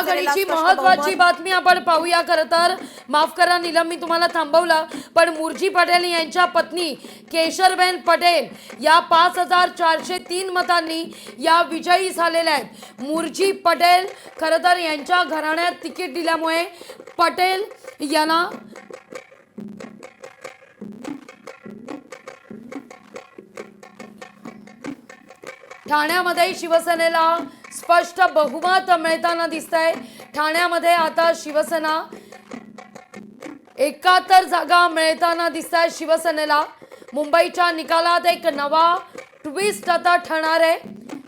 घडीची महत्त्वाची बातमी आपण पाहूया। खरं तर माफ करा नीलम, मी तुम्हाला थांबवलं, पण मुरजी पटेल यांच्या पत्नी केशरबेन पटेल या 5403 मतांनी या विजयी झालेल्या आहेत। मुरजी पटेल खरं तर यांच्या घराण्यात तिकीट दिल्यामुळे पटेल यांना ठाण्यामध्ये शिवसेनेला स्पष्ट बहुमत मिळताना दिसतंय। ठाण्यामध्ये आता शिवसेना 71 जागा मिळताना दिसतंय शिवसेनेला। मुंबईच्या निकालात एक नवा ट्विस्ट आता ठरणार आहे,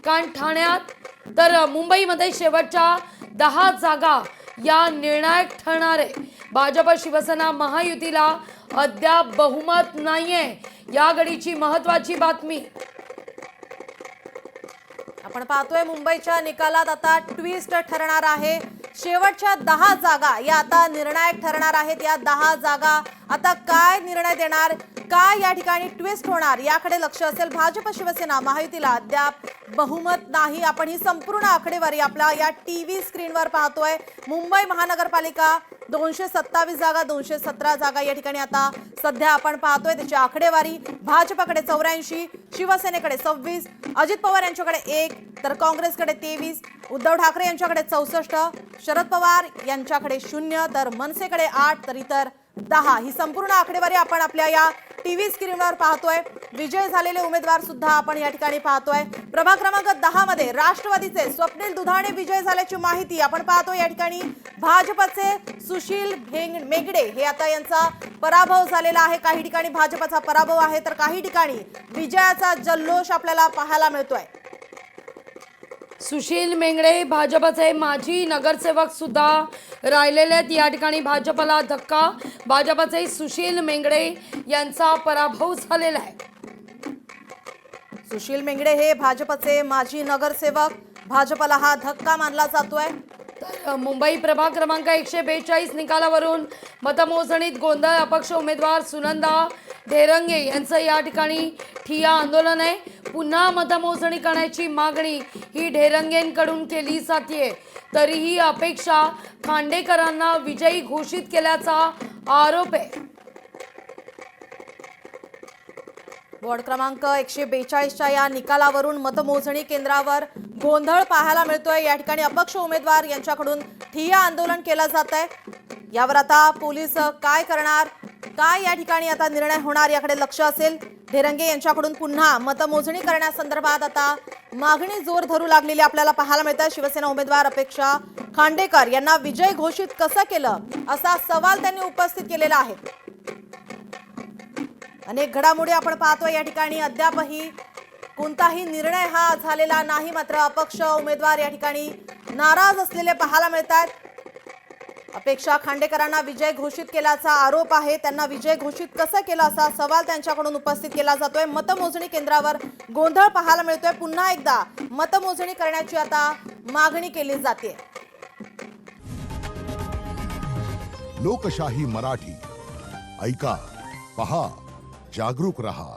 कारण ठाण्यात तर मुंबईमध्ये शेवटच्या 10 जागा या निर्णायक ठरणार आहे। भाजप शिवसेना महायुतीला अद्याप बहुमत नाहीये, या घडीची महत्त्वाची बातमी। आपण पाहतोय मुंबईच्या निकालात आता ट्विस्ट ठरणार आहे। शेवटच्या 10 जागा या आता निर्णायक ठरणार आहेत। या 10 जागा आता काय निर्णय देणार, काय या ठिकाणी ट्विस्ट होणार, याकडे लक्ष असेल। भाजप शिवसेना महायुतीला अद्याप बहुमत नाही। आपण ही संपूर्ण आकडेवारी आपल्या या टीव्ही स्क्रीनवर पाहतोय। मुंबई महानगरपालिका 227 जागा, 217 जागा या ठिकाणी आता सध्या आपण पाहतोय त्याची आकडेवारी। भाजपकडे 84, शिवसेनेकडे 26, अजित पवार यांच्याकडे 1, तर काँग्रेसकडे 23, उद्धव ठाकरे यांच्याकडे 64, शरद पवार यांच्याकडे 0, तर मनसेकडे 8, तर इतर 10। ही संपूर्ण आकडेवारी आपण आपल्या या टीव्ही स्क्रीनवर पाहतोय। विजय झालेले उमेदवार सुद्धा आपण या ठिकाणी पाहतोय। प्रभाग क्रमांक 10 मध्ये राष्ट्रवादीचे स्वप्नील दुधाणे विजय झाल्याची माहिती आपण पाहतोय। या ठिकाणी भाजपचे सुशील मेगडे हे आता यांचा पराभव झालेला आहे। काही ठिकाणी भाजपचा पराभव आहे, तर काही ठिकाणी विजयाचा जल्लोष आपल्याला पाहायला मिळतोय। सुशील मेंगडे भाजपचे माजी नगरसेवक सुद्धा राहिलेले आहेत। या ठिकाणी भाजपला धक्का, भाजपचे सुशील मेंगडे यांचा पराभव झालेला आहे। सुशील मेंगडे हे भाजपचे माजी नगरसेवक, भाजपला हा धक्का मानला जातोय। तर मुंबई प्रभाग क्रमांक 142 निकालावरून मतमोजणीत गोंधळ, अपक्ष उमेदवार सुनंदा ढेरंगे यांचं या ठिकाणी ठिय्या आंदोलन आहे। पुन्हा मतमोजणी करण्याची मागणी ही ढेरंगेंकडून केली जाते। तरीही अपेक्षा खांडेकरांना विजयी घोषित केल्याचा आरोप आहे। वॉर्ड क्रमांक 142च्या या निकालावरून मतमोजणी केंद्रावर गोंधळ पाहायला मिळतोय। या ठिकाणी अपक्ष उमेदवार यांच्याकडून ठिय्या आंदोलन केलं जात आहे। यावर आता पोलीस काय करणार, काय या ठिकाणी आता निर्णय होणार, याकडे लक्ष असेल। ढेरंगे यांच्याकडून पुन्हा मतमोजणी करण्यासंदर्भात आता मागणी जोर धरू लागलेली आपल्याला पाहायला मिळतं। शिवसेना उमेदवार अपेक्षा खांडेकर यांना विजय घोषित कसं केलं, असा सवाल त्यांनी उपस्थित केलेला आहे। अनेक घडामोडी आपण पाहतोय। या ठिकाणी अद्यापही कोणताही निर्णय हा झालेला नाही, मात्र अपक्ष उमेदवार या ठिकाणी नाराज असलेले पाहायला मिळतात। अपेक्षा खांडेकरांना विजय घोषित केल्याचा आरोप आहे। त्यांना विजय घोषित कसं केलं असा सवाल त्यांच्याकडून उपस्थित केला जातोय। मतमोजणी केंद्रावर गोंधळ पाहायला मिळतोय। पुन्हा एकदा मतमोजणी करण्याची आता मागणी केली जाते। लोकशाही मराठी ऐका, पहा, जागरूक रहा।